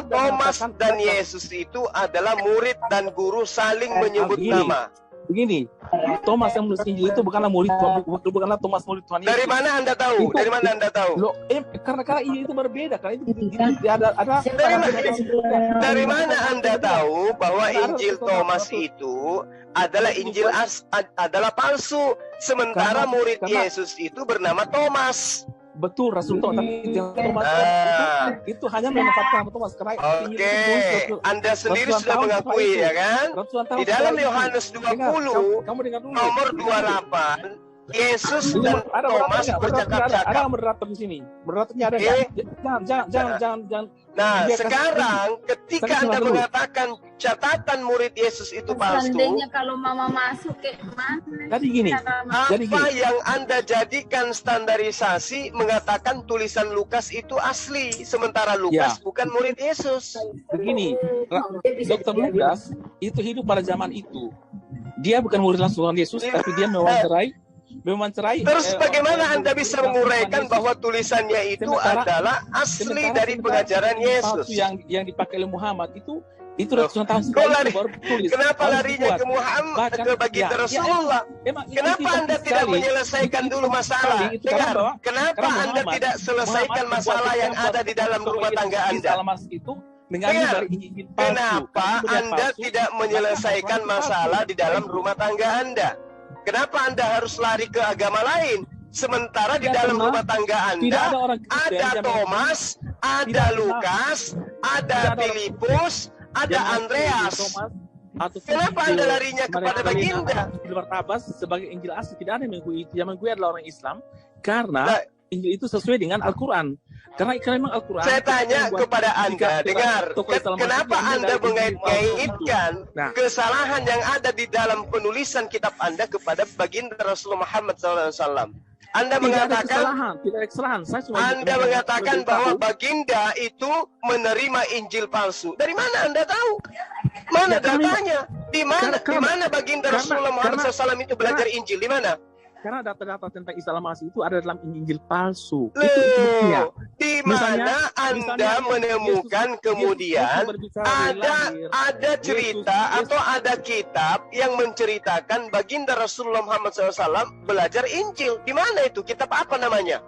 Thomas dan Yesus itu adalah murid dan guru saling menyebut nama. Begini, Thomas yang menulis Injil itu bukanlah Thomas murid Tuhan Yesus. Dari mana Anda tahu? Loh, karena Injil itu berbeda, karena itu ada. Dari mana Anda tahu bahwa Injil Thomas itu adalah adalah palsu, sementara murid Yesus itu bernama Thomas? Betul, Rasul Thomas, tapi Thomas itu hanya memanfaatkan Thomas. Oke, Anda sendiri sudah mengakui ya kan? Di dalam Yohanes 20 nomor 28, Yesus dan Thomas bercakap-cakap. Ada moderator di sini. Moderatornya ada nggak? Jangan. Nah, sekarang ketika Anda mengatakan catatan murid Yesus itu palsu, seandainya kalau mama masuk ke mana? Jadi gini. Apa yang Anda jadikan standarisasi mengatakan tulisan Lukas itu asli, sementara Lukas bukan murid Yesus? Begini, Dr. Lukas itu hidup pada zaman itu. Dia bukan murid langsung Yesus, tapi dia mewawancarai. Terus bagaimana Anda bisa menguraikan bahwa tulisannya itu adalah asli dari pengajaran Yesus? Yang dipakai oleh Muhammad itu ratusan tahun baru tulis. Kenapa larinya ke Muhammad, ke baginda Rasulullah? Kenapa Anda tidak menyelesaikan dulu masalah? Dengar, kenapa Anda tidak selesaikan masalah yang ada di dalam rumah tangga Anda? Dengar, kenapa Anda tidak menyelesaikan masalah di dalam rumah tangga Anda? Kenapa Anda harus lari ke agama lain? Sementara di dalam rumah tangga Anda ada Thomas, ada Lukas, ada Filipus, ada Andreas. Kenapa Anda larinya kepada baginda? Barnabas sebagai Injil asli, tidak ada yang mengakui itu. Yang mengakui adalah orang Islam, karena Injil itu sesuai dengan Al-Quran. Karena memang Al-Quran. Saya tanya kepada Anda, dengar, kenapa Anda mengait-ngaitkan kesalahan yang ada di dalam penulisan kitab Anda kepada baginda Rasulullah Muhammad SAW? Anda mengatakan, tidak ada kesalahan. Anda mengatakan bahwa baginda itu menerima Injil palsu. Dari mana Anda tahu? Mana datanya? Di mana baginda Rasulullah Muhammad SAW itu belajar Injil? Di mana? Karena data-data tentang Islamasi itu ada dalam Injil palsu. Itu buktinya. Di mana Anda menemukan kemudian ada cerita atau ada kitab yang menceritakan baginda Rasulullah Muhammad SAW belajar Injil? Di mana itu? Kitab apa namanya?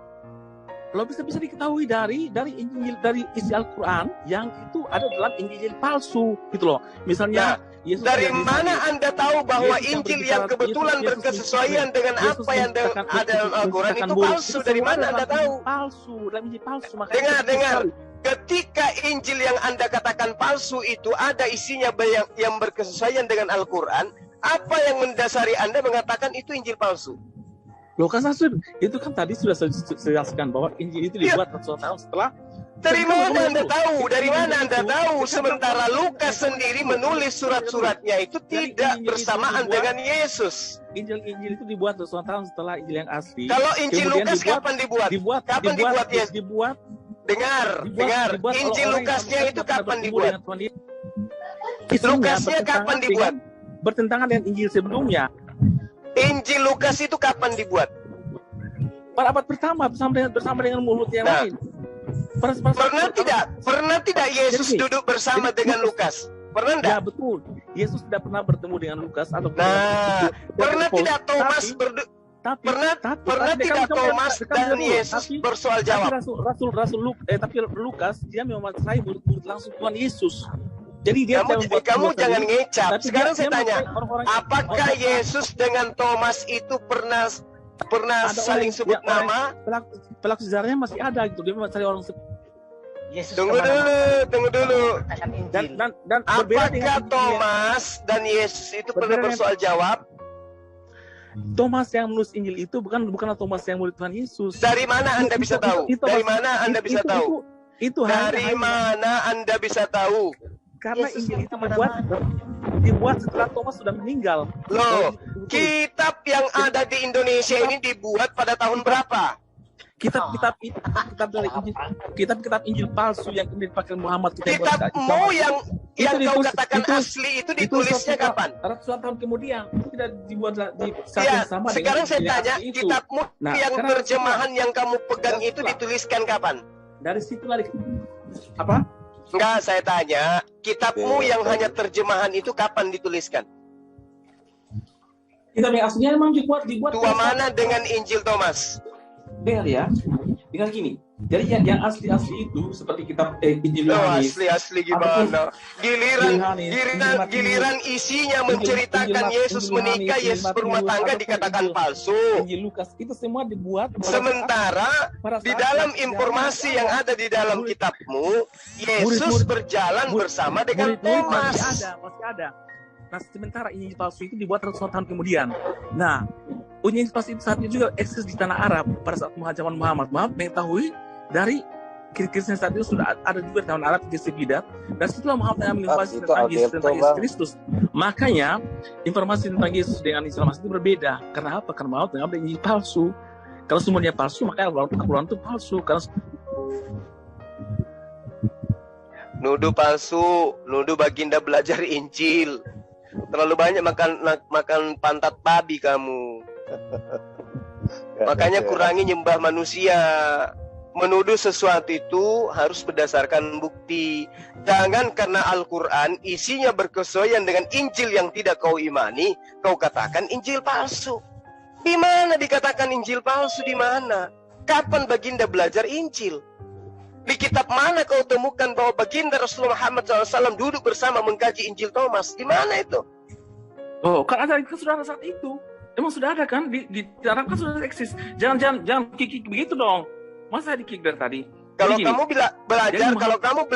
Kalau bisa diketahui dari Injil, dari isi Al-Quran yang itu ada dalam Injil palsu, gitu loh. Misalnya Yesus Dari tidak mana disalib. Anda tahu bahwa Yesus yang Injil berbicara- yang kebetulan Yesus berkesesuaian dengan Yesus apa yang menciptakan- ada dalam Al-Quran menciptakan itu burung. palsu? Itu Dari semua mana Anda dalam tahu? Injil palsu, dalam Injil palsu. Makanya Dengar, kita dengar. disalib. Ketika Injil yang Anda katakan palsu itu ada isinya yang berkesesuaian dengan Al-Quran, apa yang mendasari Anda mengatakan itu Injil palsu? Loh kan Rasul, itu kan tadi sudah saya jelaskan bahwa Injil itu dibuat ratusan tahun setelah. Dari mana Anda tahu? Dari mana Anda tahu? Sementara Lukas sendiri menulis surat-suratnya itu tidak bersamaan dengan Yesus. Injil itu dibuat ratusan tahun setelah Injil yang asli. Kalau Injil Kemudian Lukas kapan dibuat? Kapan dibuat, Yes? Dengar. Injil Lukasnya itu kapan dibuat? Lukasnya kapan dibuat? Bertentangan dengan Injil sebelumnya. Injil Lukas itu kapan dibuat? Pada abad pertama bersama dengan mulut yang lain. Pernah tidak Yesus duduk bersama dengan Lukas? Pernah enggak? Ya betul. Yesus tidak pernah bertemu dengan Lukas atau pernah tidak Thomas pernah tidak Thomas dan Yesus bersoal jawab? Tapi Lukas dia memakai murid-murid langsung Tuhan Yesus. Jadi dia kamu jangan ngecap. Sekarang saya tanya, apakah Yesus dengan Thomas itu pernah saling sebut nama? Pelaku sejarahnya masih ada gitu. Dia mencari orang Tunggu dulu. Dan apakah Thomas dan Yesus itu pernah bersoal jawab? Thomas yang menulis Injil itu bukanlah Thomas yang murid Tuhan Yesus. Dari mana Anda bisa tahu? Dari mana Anda bisa tahu? Dari mana Anda bisa tahu? Karena Injil itu dibuat setelah Thomas sudah meninggal. Loh, kitab yang ada di Indonesia ini dibuat pada tahun berapa? Kitab dari Injil, kitab Injil palsu yang kemudian dipakai Muhammad. Kitabmu yang kau katakan asli itu ditulisnya kapan? Ratusan tahun kemudian. Itu tidak dibuat di saat yang sama. Sekarang saya tanya, kitabmu yang terjemahan yang kamu pegang itu dituliskan kapan? Dari situ lagi. Apa? Enggak, saya tanya, kitabmu yang hanya terjemahan itu kapan dituliskan? Kitab yang aslinya memang dibuat. Tua mana dengan Injil Thomas? Dengar ya, dengan gini. Jadi yang asli itu seperti kitab Injil Yohanes. Asli gimana? Giliran isinya menceritakan Yesus menikah, Yesus berumah tangga dikatakan palsu. Injil Lukas itu semua dibuat. Sementara di dalam informasi yang ada di dalam kitabmu, Yesus berjalan bersama dengan Thomas. Masih ada. Nah, sementara Injil palsu itu dibuat ratusan tahun kemudian. Nah, Injil palsu itu saat itu juga eksis di tanah Arab pada saat zaman Muhammad. Mengetahui dari Kristen saat itu sudah ada juga di tanah Arab di Bidat, dan setelah Muhammad mengambil informasi tentang Yesus Kristus. Makanya informasi tentang Yesus dengan Islam itu berbeda. Karena apa? Karena Muhammad mengambil Injil palsu. Kalau semuanya palsu, maka Al-Quran itu palsu. Karena nuduh palsu, nuduh baginda belajar Injil. Terlalu banyak makan pantat babi kamu. Makanya kurangi nyembah manusia. Menuduh sesuatu itu harus berdasarkan bukti. Jangan karena Al-Quran isinya berkesesuaian dengan Injil yang tidak kau imani, kau katakan Injil palsu. Di mana dikatakan Injil palsu? Di mana? Kapan baginda belajar Injil? Di kitab mana kau temukan bahwa baginda Rasulullah Muhammad SAW duduk bersama mengkaji Injil Thomas? Di mana itu? Oh, kan ada sudah ada saat itu. Emang sudah ada kan? Di Arab kan sudah eksis. Jangan kikik begitu dong. Masa dikik dari tadi? Kalau kamu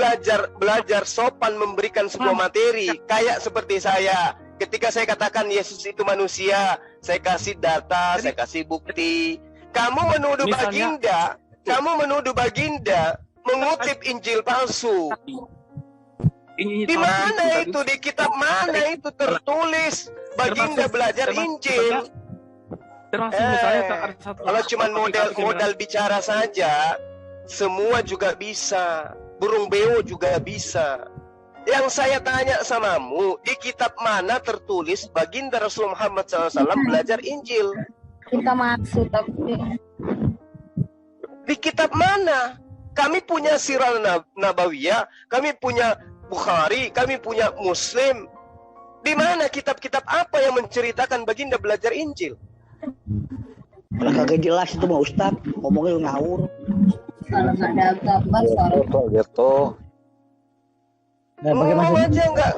belajar sopan memberikan sebuah materi, kayak seperti saya. Ketika saya katakan Yesus itu manusia, saya kasih data, saya kasih bukti. Kamu menuduh baginda mengutip Injil palsu. Di mana itu? Di kitab mana itu tertulis baginda belajar Injil? Kalau cuma modal bicara saja, semua juga bisa. Burung beo juga bisa. Yang saya tanya samamu, di kitab mana tertulis baginda Rasul Muhammad SAW belajar Injil? Kita maksud tapi di kitab mana? Kami punya Sirah Nabawiyah, kami punya Bukhari, kami punya Muslim. Di mana kitab-kitab apa yang menceritakan baginda belajar Injil? Kalau kagak jelas itu mah Ustaz, ngomongnya ngawur. kalau nggak ada gambar soal gitu. Nah, bagaimana aja enggak.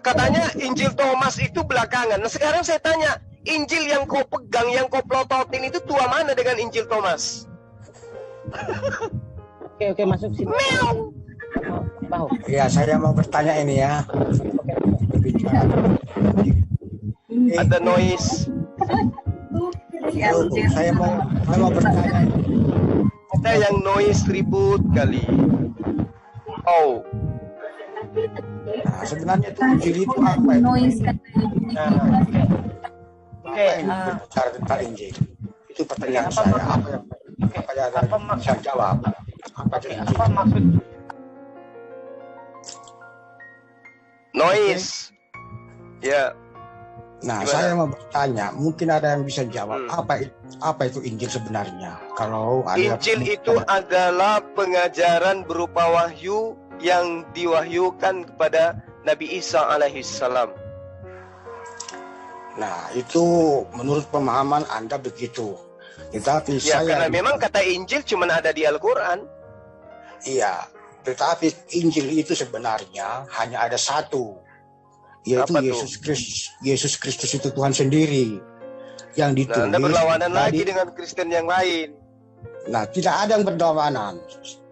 Katanya Injil Thomas itu belakangan. Nah sekarang saya tanya, Injil yang kau pegang, yang kau pelototin itu tua mana dengan Injil Thomas? Oke, masuk sini. Ya, saya mau bertanya ini ya. Ada noise. Saya mau bertanya. Ada yang noise ribut kali. Oh. Nah, sebenarnya itu Injil itu apa itu? Bicara tentang Injil. Itu pertanyaan saya. Apa yang bisa jawab? Apa itu Injil? maksud Noise. Ya. Nah, Gimana? saya mau bertanya, mungkin ada yang bisa jawab apa itu Injil sebenarnya? Kalau ada Injil itu adalah pengajaran berupa wahyu yang diwahyukan kepada Nabi Isa alaihissalam. Nah, itu menurut pemahaman Anda begitu. Tetapi Ya, saya karena memang kata Injil cuma ada di Al-Quran. iya, tetapi Injil itu sebenarnya hanya ada satu, yaitu Apa tuh? Yesus Kristus. Yesus Kristus itu Tuhan sendiri yang Nah, ditulis. Anda berlawanan dari- lagi dengan Kristen yang lain. Nah, tidak ada yang berlawanan.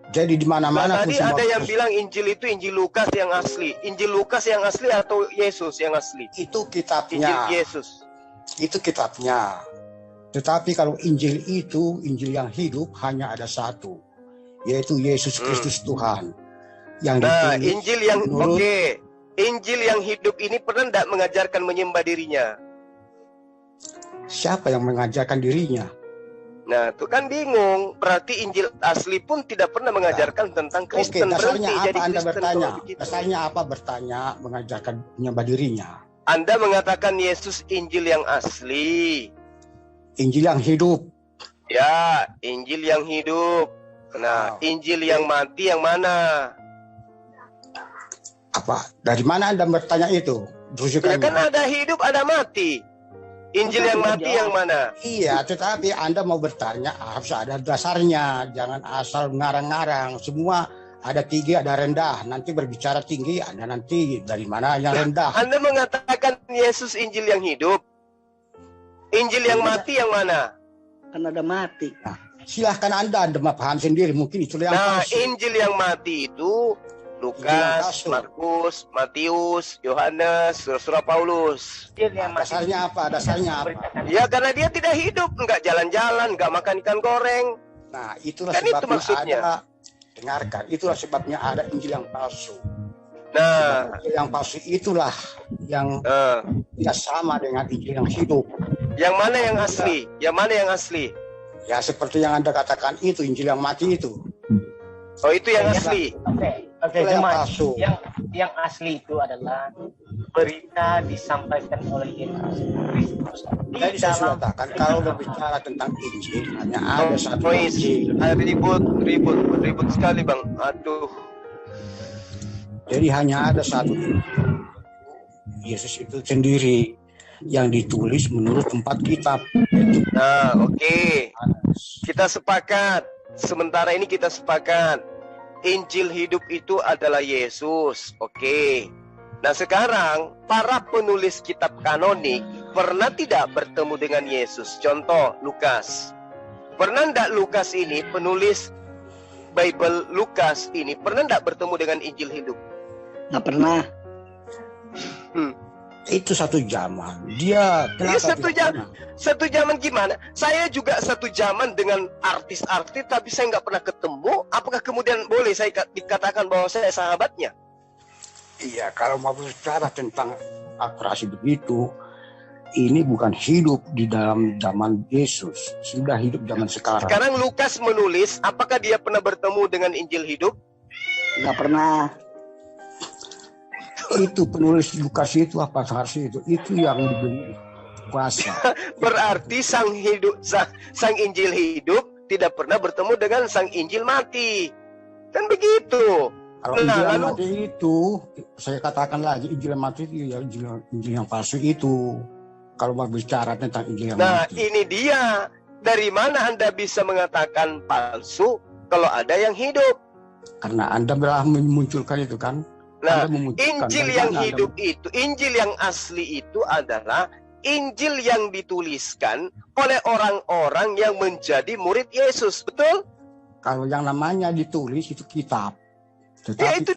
Jadi di mana-mana Nah, tadi ada yang bilang Injil itu Injil Lukas yang asli. Injil Lukas yang asli atau Yesus yang asli? itu Injil kitabnya. Yesus. Itu kitabnya. Tetapi kalau Injil itu, Injil yang hidup hanya ada satu, yaitu Yesus Kristus Tuhan. Yang Nah, ditulis Injil yang menurut- Injil yang hidup ini pernah tidak mengajarkan menyembah dirinya? Siapa yang mengajarkan dirinya? Nah, itu kan bingung. Berarti Injil asli pun tidak pernah mengajarkan tentang Oke, Kristen. dasarnya Berhenti apa jadi Anda Kristen bertanya? kalau begitu. Dasarnya apa bertanya mengajarkan menyembah dirinya? Anda mengatakan Yesus Injil yang asli. Injil yang hidup. Ya, Injil yang hidup. Nah, Injil yang mati yang mana? Apa? Dari mana Anda bertanya itu? Ya Rujukannya. kan ada hidup, ada mati. Injil yang mati yang mana? Iya, tetapi Anda mau bertanya harus ada dasarnya. Jangan asal ngarang-ngarang. Semua ada tinggi, ada rendah. Nanti berbicara tinggi, Anda nanti dari mana yang rendah. Anda mengatakan Yesus Injil yang hidup. Injil yang mati yang mana? Kan ada mati. Silahkan Anda paham sendiri. Mungkin itu yang Nah, palsu. Injil yang mati itu Injil yang Lukas, palsu. Markus, Matius, Yohanes, surah Paulus. Dasarnya apa? Dasarnya apa? Ya karena dia tidak hidup, nggak jalan-jalan, nggak makan ikan goreng. Nah, itulah Kan itu sebabnya maksudnya. ada. Dengarkan, itulah sebabnya ada Injil yang palsu. Nah, Injil yang palsu itulah yang tidak sama dengan Injil yang hidup. yang mana yang asli? Yang mana yang asli? Ya seperti yang Anda katakan itu, Injil yang mati itu. Oh itu yang asli. Oke, Itulah yang cuma palsu. yang asli itu adalah berita disampaikan oleh Yesus Kristus. Jadi saya sudah katakan kalau berbicara tentang Injil hanya ada satu Noise. Injil. Ribut sekali bang. Aduh. Jadi hanya ada satu Injil. Yesus itu sendiri yang ditulis menurut 4 kitab. Nah, oke. Kita sepakat. Sementara ini kita sepakat. Injil hidup itu adalah Yesus. Oke. Nah sekarang para penulis kitab kanonik pernah tidak bertemu dengan Yesus? Contoh Lukas. Pernah tidak Lukas ini, penulis Bible Lukas ini, pernah tidak bertemu dengan Injil hidup? Nggak pernah. Itu satu zaman. Dia Ini kenapa satu tidak jam, pernah? satu zaman gimana? Saya juga satu zaman dengan artis-artis, tapi saya nggak pernah ketemu. Apakah kemudian boleh saya dikatakan bahwa saya sahabatnya? Iya, kalau mau bicara tentang operasi begitu, ini bukan hidup di dalam zaman Yesus, sudah hidup zaman sekarang. Sekarang Lukas menulis, apakah dia pernah bertemu dengan Injil hidup? Nggak pernah. Itu penulis Lukas itu apa versi itu yang diberi kuasa. Berarti sang Injil hidup tidak pernah bertemu dengan sang Injil mati. Kan begitu. Kalau Injil yang mati itu, saya katakan lagi Injil yang mati itu ya Injil yang palsu itu. Kalau mau bicara tentang Injil yang Nah, mati. ini dia. Dari mana Anda bisa mengatakan palsu kalau ada yang hidup? Karena Anda telah memunculkan itu kan. Nah, Anda memutuskan Injil dari yang mana Anda hidup itu, Injil yang asli itu adalah Injil yang dituliskan oleh orang-orang yang menjadi murid Yesus, betul? kalau yang namanya ditulis itu kitab. Ya Tetapi itu